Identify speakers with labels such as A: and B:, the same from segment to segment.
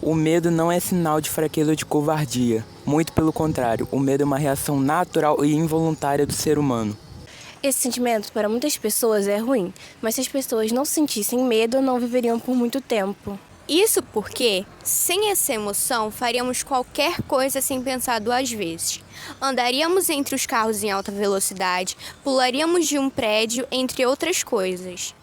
A: O medo não é sinal de fraqueza ou de covardia. Muito pelo contrário, o medo é uma reação natural e involuntária do ser humano.
B: Esse sentimento para muitas pessoas é ruim, mas se as pessoas não sentissem medo, não viveriam por muito tempo.
C: Isso porque, sem essa emoção, faríamos qualquer coisa sem pensar duas vezes. Andaríamos entre os carros em alta velocidade, pularíamos de um prédio, entre outras coisas.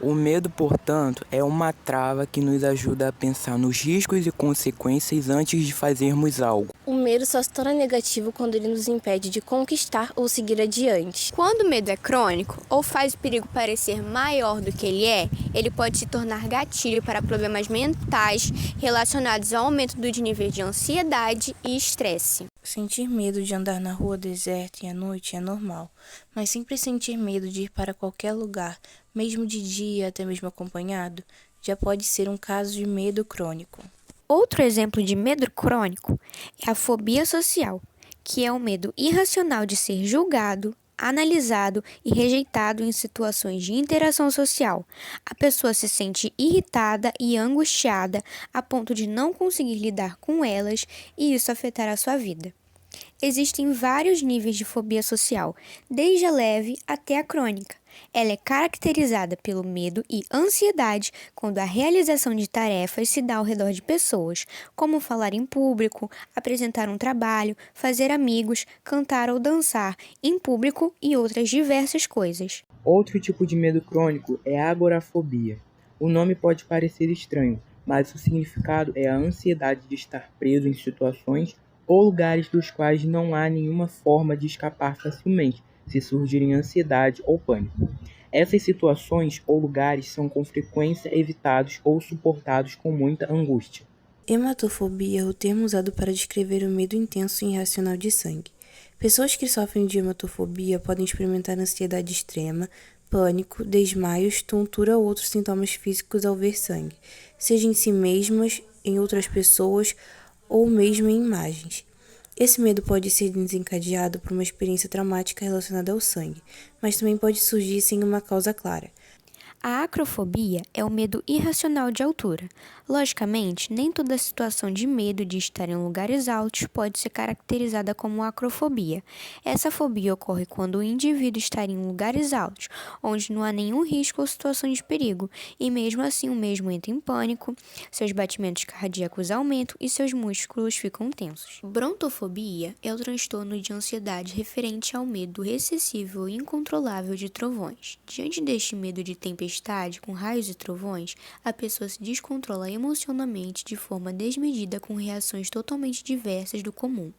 A: O medo, portanto, é uma trava que nos ajuda a pensar nos riscos e consequências antes de fazermos algo.
B: O medo só se torna negativo quando ele nos impede de conquistar ou seguir adiante.
C: Quando o medo é crônico ou faz o perigo parecer maior do que ele pode se tornar gatilho para problemas mentais relacionados ao aumento do nível de ansiedade e estresse.
D: Sentir medo de andar na rua deserta e à noite é normal, mas sempre sentir medo de ir para qualquer lugar, mesmo de dia, até mesmo acompanhado, já pode ser um caso de medo crônico.
E: Outro exemplo de medo crônico é a fobia social, que é o medo irracional de ser julgado, analisado e rejeitado em situações de interação social. A pessoa se sente irritada e angustiada a ponto de não conseguir lidar com elas e isso afetar a sua vida. Existem vários níveis de fobia social, desde a leve até a crônica. Ela é caracterizada pelo medo e ansiedade quando a realização de tarefas se dá ao redor de pessoas, como falar em público, apresentar um trabalho, fazer amigos, cantar ou dançar em público e outras diversas coisas.
A: Outro tipo de medo crônico é a agorafobia. O nome pode parecer estranho, mas o significado é a ansiedade de estar preso em situações ou lugares dos quais não há nenhuma forma de escapar facilmente, se surgirem ansiedade ou pânico. Essas situações ou lugares são com frequência evitados ou suportados com muita angústia.
D: Hematofobia é o termo usado para descrever o medo intenso e irracional de sangue. Pessoas que sofrem de hematofobia podem experimentar ansiedade extrema, pânico, desmaios, tontura ou outros sintomas físicos ao ver sangue, seja em si mesmas, em outras pessoas ou mesmo em imagens. Esse medo pode ser desencadeado por uma experiência traumática relacionada ao sangue, mas também pode surgir sem uma causa clara.
E: A acrofobia é o medo irracional de altura. Logicamente, nem toda situação de medo de estar em lugares altos pode ser caracterizada como acrofobia. Essa fobia ocorre quando o indivíduo está em lugares altos, onde não há nenhum risco ou situação de perigo, e mesmo assim o mesmo entra em pânico, seus batimentos cardíacos aumentam e seus músculos ficam tensos. Brontofobia é o transtorno de ansiedade referente ao medo excessivo e incontrolável de trovões. Diante deste medo de tempestade, com raios e trovões, a pessoa se descontrola emocionalmente de forma desmedida com reações totalmente diversas do comum.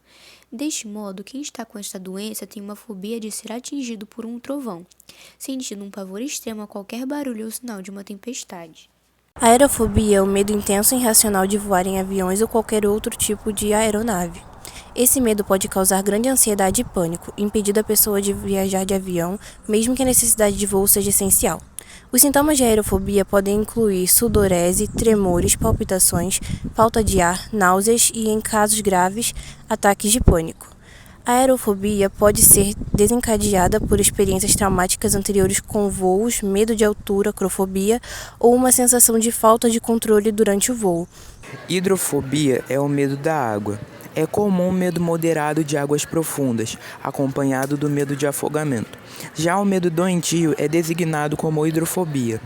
E: Deste modo, quem está com esta doença tem uma fobia de ser atingido por um trovão, sentindo um pavor extremo a qualquer barulho ou sinal de uma tempestade.
D: A aerofobia é o medo intenso e irracional de voar em aviões ou qualquer outro tipo de aeronave. Esse medo pode causar grande ansiedade e pânico, impedindo a pessoa de viajar de avião, mesmo que a necessidade de voo seja essencial. Os sintomas de aerofobia podem incluir sudorese, tremores, palpitações, falta de ar, náuseas e, em casos graves, ataques de pânico. A aerofobia pode ser desencadeada por experiências traumáticas anteriores com voos, medo de altura, acrofobia ou uma sensação de falta de controle durante o voo.
A: Hidrofobia é o medo da água. É comum o medo moderado de águas profundas, acompanhado do medo de afogamento. Já o medo doentio é designado como hidrofobia.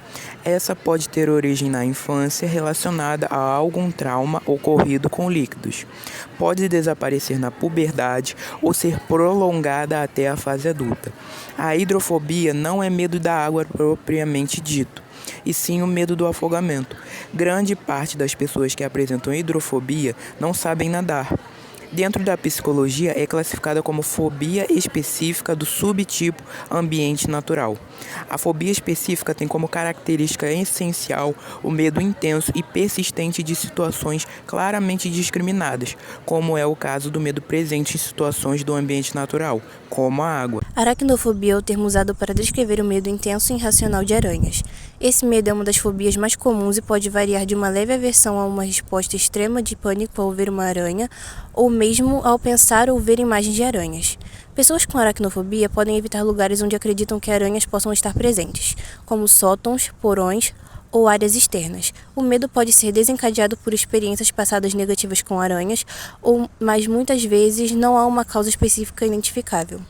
A: Essa pode ter origem na infância relacionada a algum trauma ocorrido com líquidos. Pode desaparecer na puberdade ou ser prolongada até a fase adulta. A hidrofobia não é medo da água propriamente dito, e sim o medo do afogamento. Grande parte das pessoas que apresentam hidrofobia não sabem nadar. Dentro da psicologia, é classificada como fobia específica do subtipo ambiente natural. A fobia específica tem como característica essencial o medo intenso e persistente de situações claramente discriminadas, como é o caso do medo presente em situações do ambiente natural, como a água.
D: Aracnofobia é o termo usado para descrever o medo intenso e irracional de aranhas. Esse medo é uma das fobias mais comuns e pode variar de uma leve aversão a uma resposta extrema de pânico ao ver uma aranha, ou mesmo ao pensar ou ver imagens de aranhas. Pessoas com aracnofobia podem evitar lugares onde acreditam que aranhas possam estar presentes, como sótãos, porões ou áreas externas. O medo pode ser desencadeado por experiências passadas negativas com aranhas, mas muitas vezes não há uma causa específica identificável.